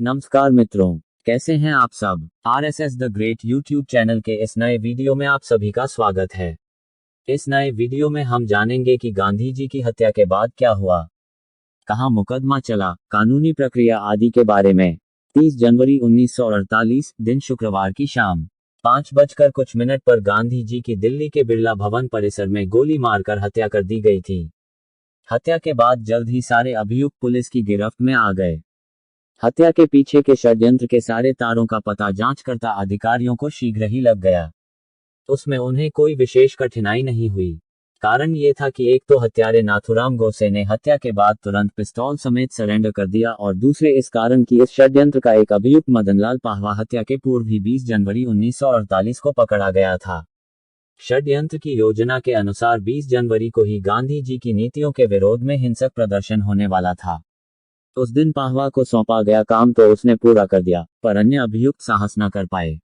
नमस्कार मित्रों, कैसे हैं आप सब। RSS the great YouTube channel के इस नए वीडियो में आप सभी का स्वागत है। इस नए वीडियो में हम जानेंगे कि गांधी जी की हत्या के बाद क्या हुआ, कहां मुकदमा चला, कानूनी प्रक्रिया आदि के बारे में। 30 जनवरी 1948 दिन शुक्रवार की शाम 5:00 पर गांधी जी की दिल्ली के बिरला भवन परिसर में गोली मारकर हत्या कर दी गई थी। हत्या के बाद जल्द ही सारे अभियुक्त पुलिस की गिरफ्त में आ गए। हत्या के पीछे के षड्यंत्र के सारे तारों का पता जांचकर्ता अधिकारियों को शीघ्र ही लग गया। उसमें उन्हें कोई विशेष कठिनाई नहीं हुई। कारण ये था कि एक तो हत्यारे नाथूराम गोडसे ने हत्या के बाद तुरंत पिस्तौल समेत सरेंडर कर दिया और दूसरे इस कारण कि इस षड्यंत्र का एक अभियुक्त मदनलाल पाहवा हत्या के पूर्व ही 20 जनवरी 1948 को पकड़ा गया था। षड्यंत्र की योजना के अनुसार 20 जनवरी को ही गांधी जी की नीतियों के विरोध में हिंसक प्रदर्शन होने वाला था। उस दिन पाहवा को सौंपा गया काम तो उसने पूरा कर दिया, पर अन्य अभियुक्त साहस न कर पाए।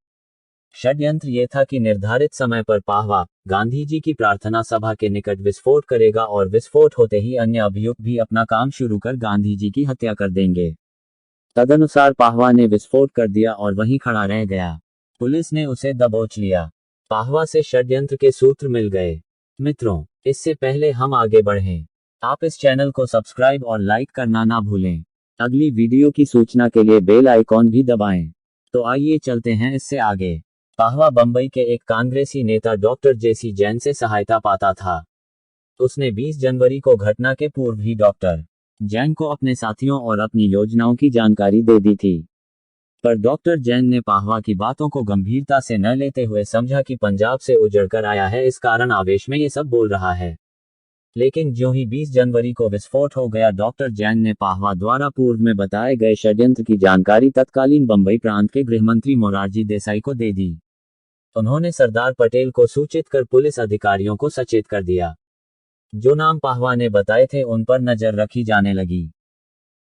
षड्यंत्र ये था कि निर्धारित समय पर पाहवा गांधी जी की प्रार्थना सभा के निकट विस्फोट करेगा और विस्फोट होते ही अन्य अभियुक्त भी अपना काम शुरू कर गांधी जी की हत्या कर देंगे। तदनुसार पाहवा ने विस्फोट कर दिया और वहीं खड़ा रह गया। पुलिस ने उसे दबोच लिया। पाहवा से षड्यंत्र के सूत्र मिल गए। मित्रों, इससे पहले हम आगे बढ़ें, आप इस चैनल को सब्सक्राइब और लाइक करना ना भूलें। अगली वीडियो की सूचना के लिए बेल आइकॉन भी दबाएं। तो आइए चलते हैं इससे आगे। पाहवा बंबई के एक कांग्रेसी नेता डॉक्टर जेसी जैन से सहायता पाता था। उसने 20 जनवरी को घटना के पूर्व ही डॉक्टर जैन को अपने साथियों और अपनी योजनाओं की जानकारी दे दी थी। पर डॉक्टर जैन ने पाहवा की बातों को गंभीरता से न लेते हुए समझा कि पंजाब से उजड़कर आया है, इस कारण आवेश में ये सब बोल रहा है। लेकिन ज्यों ही 20 जनवरी को विस्फोट हो गया, डॉक्टर जैन ने पाहवा द्वारा पूर्व में बताए गए षड्यंत्र की जानकारी तत्कालीन बंबई प्रांत के गृहमंत्री मोरारजी देसाई को दे दी। उन्होंने सरदार पटेल को सूचित कर पुलिस अधिकारियों को सचेत कर दिया। जो नाम पाहवा ने बताए थे उन पर नजर रखी जाने लगी।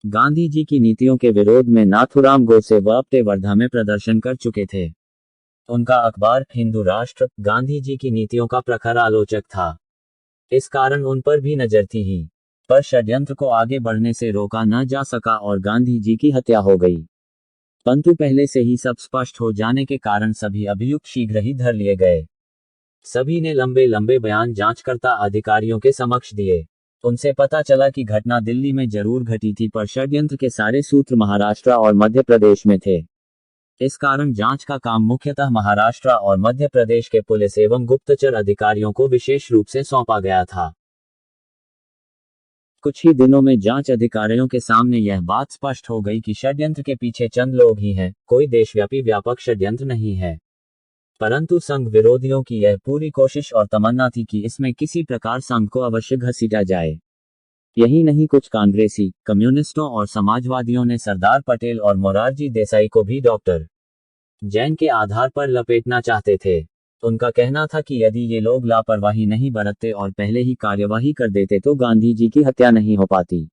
गांधी जी की नीतियों के विरोध में नाथूराम गोडसे वप्टे वर्धा में प्रदर्शन कर चुके थे। उनका अखबार हिंदू राष्ट्र गांधी जी की नीतियों का प्रखर आलोचक था। इस कारण उन पर भी नजर थी ही, पर षड्यंत्र को आगे बढ़ने से रोका न जा सका और गांधी जी की हत्या हो गई। परंतु पहले से ही सब स्पष्ट हो जाने के कारण सभी अभियुक्त शीघ्र ही धर लिए गए। सभी ने लंबे लंबे बयान जांचकर्ता अधिकारियों के समक्ष दिए। उनसे पता चला कि घटना दिल्ली में जरूर घटी थी, पर षड्यंत्र के सारे सूत्र महाराष्ट्र और मध्य प्रदेश में थे। इस कारण जांच का काम मुख्यतः महाराष्ट्र और मध्य प्रदेश के पुलिस एवं गुप्तचर अधिकारियों को विशेष रूप से सौंपा गया था। कुछ ही दिनों में जांच अधिकारियों के सामने यह बात स्पष्ट हो गई कि षड्यंत्र के पीछे चंद लोग ही हैं, कोई देशव्यापी व्यापक षड्यंत्र नहीं है। परंतु संघ विरोधियों की यह पूरी कोशिश और तमन्ना थी कि इसमें किसी प्रकार संघ को अवश्य घसीटा जाए। यही नहीं, कुछ कांग्रेसी, कम्युनिस्टों और समाजवादियों ने सरदार पटेल और मोरारजी देसाई को भी डॉक्टर जैन के आधार पर लपेटना चाहते थे। उनका कहना था कि यदि ये लोग लापरवाही नहीं बरतते और पहले ही कार्यवाही कर देते तो गांधी जी की हत्या नहीं हो पाती।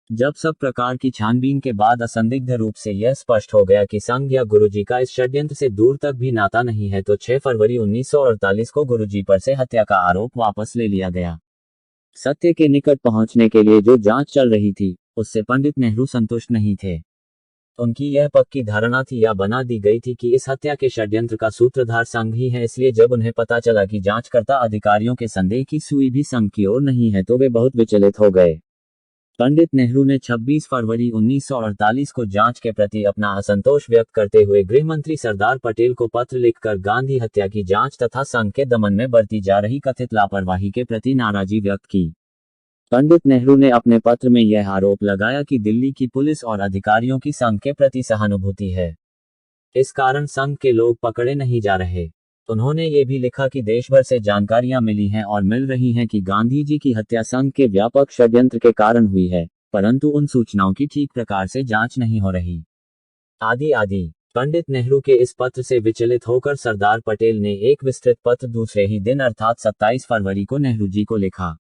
जब सब प्रकार की छानबीन के बाद असंदिग्ध रूप से यह स्पष्ट हो गया कि संघ या गुरुजी का इस षड्यंत्र से दूर तक भी नाता नहीं है, तो 6 फरवरी 1948 को गुरुजी पर से हत्या का आरोप वापस ले लिया गया। सत्य के निकट पहुंचने के लिए जो जांच चल रही थी, उससे पंडित नेहरू संतुष्ट नहीं थे। उनकी यह पक्की धारणा थी या बना दी गई थी कि इस हत्या के षड्यंत्र का सूत्रधार संघ ही है। इसलिए जब उन्हें पता चला कि जांचकर्ता अधिकारियों के संदेह की सुई भी संघ की ओर नहीं है, तो वे बहुत विचलित हो गए। पंडित नेहरू ने 26 फरवरी 1948 को जांच के प्रति अपना असंतोष व्यक्त करते हुए गृहमंत्री सरदार पटेल को पत्र लिखकर गांधी हत्या की जांच तथा संघ के दमन में बरती जा रही कथित लापरवाही के प्रति नाराजगी व्यक्त की। पंडित नेहरू ने अपने पत्र में यह आरोप लगाया कि दिल्ली की पुलिस और अधिकारियों की संघ के प्रति सहानुभूति है, इस कारण संघ के लोग पकड़े नहीं जा रहे। उन्होंने ये भी लिखा कि देश भर से जानकारियां मिली हैं और मिल रही हैं कि गांधी जी की हत्या संघ के व्यापक षड्यंत्र के कारण हुई है, परंतु उन सूचनाओं की ठीक प्रकार से जांच नहीं हो रही, आदि आदि। पंडित नेहरू के इस पत्र से विचलित होकर सरदार पटेल ने एक विस्तृत पत्र दूसरे ही दिन अर्थात 27 फरवरी को नेहरू जी को लिखा।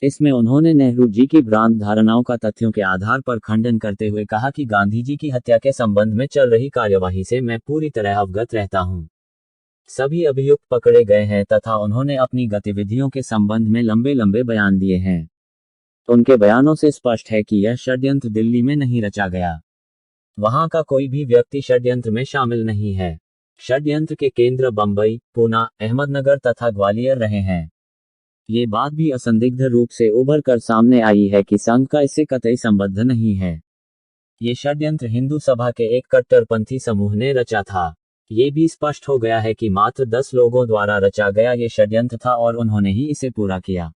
इसमें उन्होंने नेहरू जी की भ्रांत धारणाओं का तथ्यों के आधार पर खंडन करते हुए कहा कि गांधी जी की हत्या के संबंध में चल रही कार्यवाही से मैं पूरी तरह अवगत रहता हूं। सभी अभियुक्त पकड़े गए हैं तथा उन्होंने अपनी गतिविधियों के संबंध में लंबे लंबे बयान दिए हैं। उनके बयानों से स्पष्ट है कि यह षड्यंत्र दिल्ली में नहीं रचा गया। वहां का कोई भी व्यक्ति षड्यंत्र में शामिल नहीं है। षड्यंत्र के केंद्र बंबई, पूना, अहमदनगर तथा ग्वालियर रहे हैं। ये बात भी असंदिग्ध रूप से उभर कर सामने आई है कि संघ का इससे कतई संबंध नहीं है। ये षड्यंत्र हिंदू सभा के एक कट्टरपंथी समूह ने रचा था। ये भी स्पष्ट हो गया है कि मात्र 10 लोगों द्वारा रचा गया ये षड्यंत्र था और उन्होंने ही इसे पूरा किया।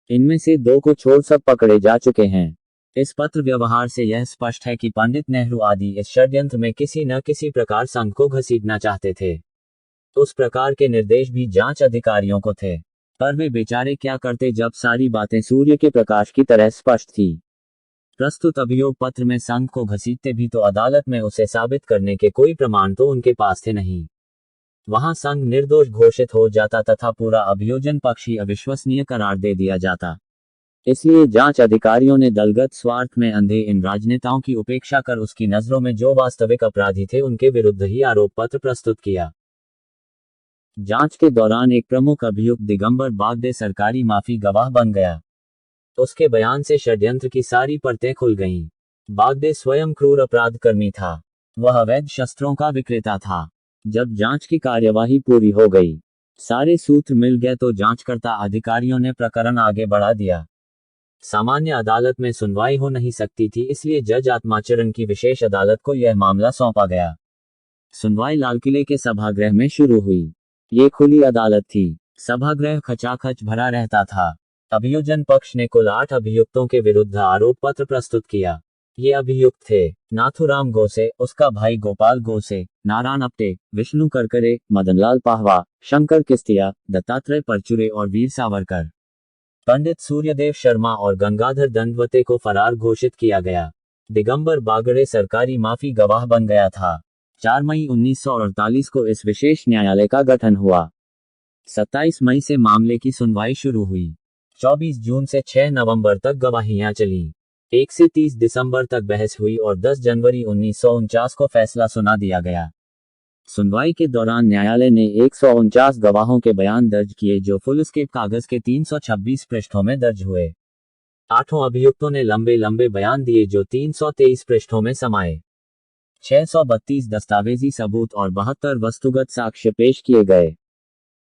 इनमें से 2 को छोड़ सब पकड़े जा चुके हैं। इस पत्र व्यवहार से यह स्पष्ट है कि पंडित नेहरू आदि इस षड्यंत्र में किसी न किसी प्रकार संघ को घसीटना चाहते थे। उस प्रकार के निर्देश भी जांच अधिकारियों को थे, पर वे बेचारे क्या करते जब सारी बातें सूर्य के प्रकाश की तरह स्पष्ट थी। प्रस्तुत अभियोग पत्र में संघ को घसीटते भी तो अदालत में उसे साबित करने के कोई प्रमाण तो उनके पास थे नहीं। वहां संघ निर्दोष घोषित हो जाता तथा पूरा अभियोजन पक्ष ही अविश्वसनीय करार दे दिया जाता। इसलिए जांच अधिकारियों ने दलगत स्वार्थ में अंधे इन राजनेताओं की उपेक्षा कर उसकी नजरों में जो वास्तविक अपराधी थे उनके विरुद्ध ही आरोप पत्र प्रस्तुत किया। जांच के दौरान एक प्रमुख अभियुक्त दिगंबर बागडे सरकारी माफी गवाह बन गया। उसके बयान से षड्यंत्र की सारी परतें खुल गईं। बागडे स्वयं क्रूर अपराधकर्मी था। वह अवैध शस्त्रों का विक्रेता था। जब जांच की कार्यवाही पूरी हो गई, सारे सूत्र मिल गए तो जांचकर्ता अधिकारियों ने प्रकरण आगे बढ़ा दिया। सामान्य अदालत में सुनवाई हो नहीं सकती थी, इसलिए जज आत्माचरण की विशेष अदालत को यह मामला सौंपा गया। सुनवाई लाल किले के सभागृह में शुरू हुई। ये खुली अदालत थी। सभागृह खचाखच भरा रहता था। अभियोजन पक्ष ने कुल 8 अभियुक्तों के विरुद्ध आरोप पत्र प्रस्तुत किया। ये अभियुक्त थे नाथुराम गोसे, उसका भाई गोपाल गोसे, नारायण अपटे, विष्णु करकरे, मदनलाल पाहवा, शंकर किस्तिया, दत्तात्रेय परचुरे और वीर सावरकर। पंडित सूर्यदेव शर्मा और गंगाधर दंडवते को फरार घोषित किया गया। दिगंबर बागड़े सरकारी माफी गवाह बन गया था। 4 मई 1948 को इस विशेष न्यायालय का गठन हुआ। 27 मई से मामले की सुनवाई शुरू हुई। 24 जून से 6 नवंबर तक गवाहियां चलीं। 1 से 30 दिसंबर तक बहस हुई और 10 जनवरी 1949 को फैसला सुना दिया गया। सुनवाई के दौरान न्यायालय ने 149 गवाहों के बयान दर्ज किए जो फुलस्केप कागज के 326 पृष्ठों में दर्ज हुए। 8 अभियुक्तों ने लंबे लंबे बयान दिए जो 323 पृष्ठों में समाये। 632 दस्तावेजी सबूत और 72 वस्तुगत साक्ष्य पेश किए गए।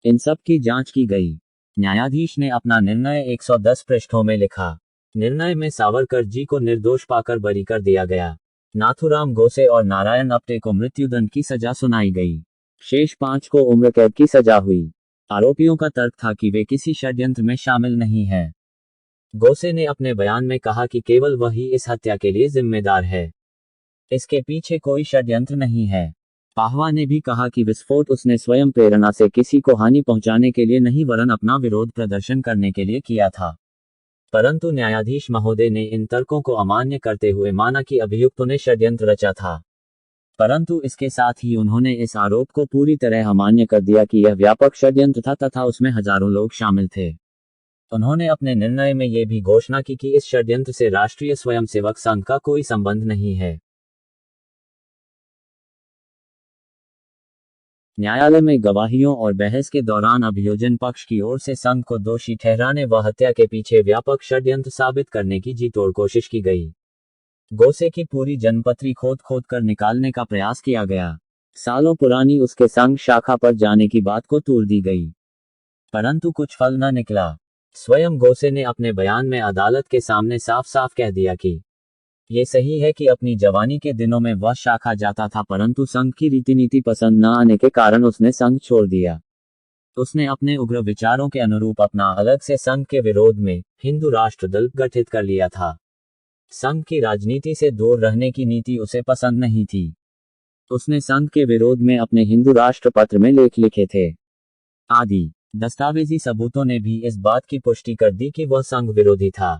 इन सब की जांच की गई। न्यायाधीश ने अपना निर्णय 110 पृष्ठों में लिखा। निर्णय में सावरकर जी को निर्दोष पाकर बरी कर दिया गया। नाथुराम गोसे और नारायण अपटे को मृत्युदंड की सजा सुनाई गई। शेष 5 को उम्र कैद की सजा हुई। आरोपियों का तर्क था कि वे किसी षड्यंत्र में शामिल नहीं हैं। गोसे ने अपने बयान में कहा कि केवल वही इस हत्या के लिए जिम्मेदार है। इसके पीछे कोई षड्यंत्र नहीं है। पाहवा ने भी कहा कि विस्फोट उसने स्वयं प्रेरणा से किसी को हानि पहुंचाने के लिए नहीं वरन अपना विरोध प्रदर्शन करने के लिए किया था। परंतु न्यायाधीश महोदय ने इन तर्कों को अमान्य करते हुए माना कि अभियुक्तों ने षड्यंत्र रचा था। परंतु इसके साथ ही उन्होंने इस आरोप को पूरी तरह अमान्य कर दिया कि यह व्यापक षड्यंत्र था तथा उसमें हजारों लोग शामिल थे। उन्होंने अपने निर्णय में यह भी घोषणा की कि इस षड्यंत्र से राष्ट्रीय स्वयंसेवक संघ का कोई संबंध नहीं है। न्यायालय में गवाहियों और बहस के दौरान अभियोजन पक्ष की ओर से संघ को दोषी ठहराने व हत्या के पीछे व्यापक षड्यंत्र साबित करने की जी तोड़ कोशिश की गई। गोसे की पूरी जनपत्री खोद खोद कर निकालने का प्रयास किया गया। सालों पुरानी उसके संघ शाखा पर जाने की बात को तूल दी गई, परंतु कुछ फल न निकला। स्वयं गोसे ने अपने बयान में अदालत के सामने साफ साफ कह दिया कि ये सही है कि अपनी जवानी के दिनों में वह शाखा जाता था, परंतु संघ की रीति नीति पसंद न आने के कारण उसने संघ छोड़ दिया। उसने अपने उग्र विचारों के अनुरूप अपना अलग से संघ के विरोध में हिंदू राष्ट्र दल गठित कर लिया था। संघ की राजनीति से दूर रहने की नीति उसे पसंद नहीं थी। उसने संघ के विरोध में अपने हिंदू राष्ट्र पत्र में लेख लिखे थे आदि। दस्तावेजी सबूतों ने भी इस बात की पुष्टि कर दी कि वह संघ विरोधी था।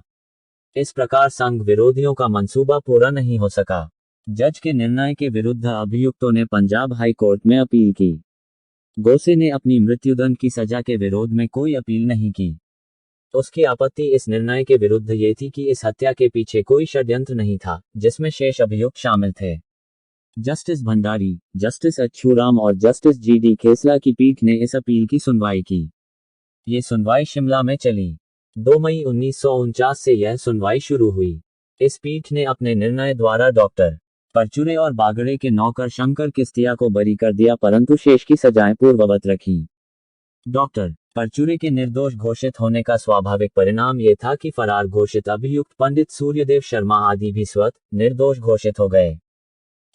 इस प्रकार संघ विरोधियों का मंसूबा पूरा नहीं हो सका। जज के निर्णय के विरुद्ध अभियुक्तों ने पंजाब हाई कोर्ट में अपील की। गोसे ने अपनी मृत्युदंड की सजा के विरोध में कोई अपील नहीं की। उसकी आपत्ति इस निर्णय के विरुद्ध ये थी कि इस हत्या के पीछे कोई षड्यंत्र नहीं था जिसमें शेष अभियुक्त शामिल थे। जस्टिस भंडारी, जस्टिस अच्छूराम और जस्टिस जी.डी. खेसला की पीठ ने इस अपील की सुनवाई की। ये सुनवाई शिमला में चली। 2 मई 1949 से यह सुनवाई शुरू हुई। इस पीठ ने अपने निर्णय द्वारा डॉक्टर परचूरे और बागड़े के नौकर शंकर किस्तिया को बरी कर दिया, परंतु शेष की सजाएं पूर्ववत रखी। डॉक्टर परचूरे के निर्दोष घोषित होने का स्वाभाविक परिणाम ये था कि फरार घोषित अभियुक्त पंडित सूर्यदेव शर्मा आदि भी स्वतः निर्दोष घोषित हो गए।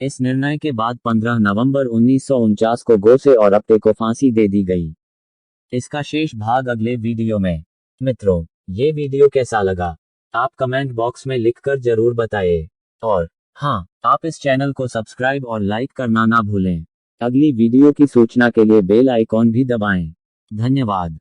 इस निर्णय के बाद 15 नवंबर 1949 को गोसे और अप्टे को फांसी दे दी गई। इसका शेष भाग अगले वीडियो में। मित्रों, ये वीडियो कैसा लगा आप कमेंट बॉक्स में लिखकर जरूर बताइए। और हाँ, आप इस चैनल को सब्सक्राइब और लाइक करना ना भूलें। अगली वीडियो की सूचना के लिए बेल आइकॉन भी दबाएं। धन्यवाद।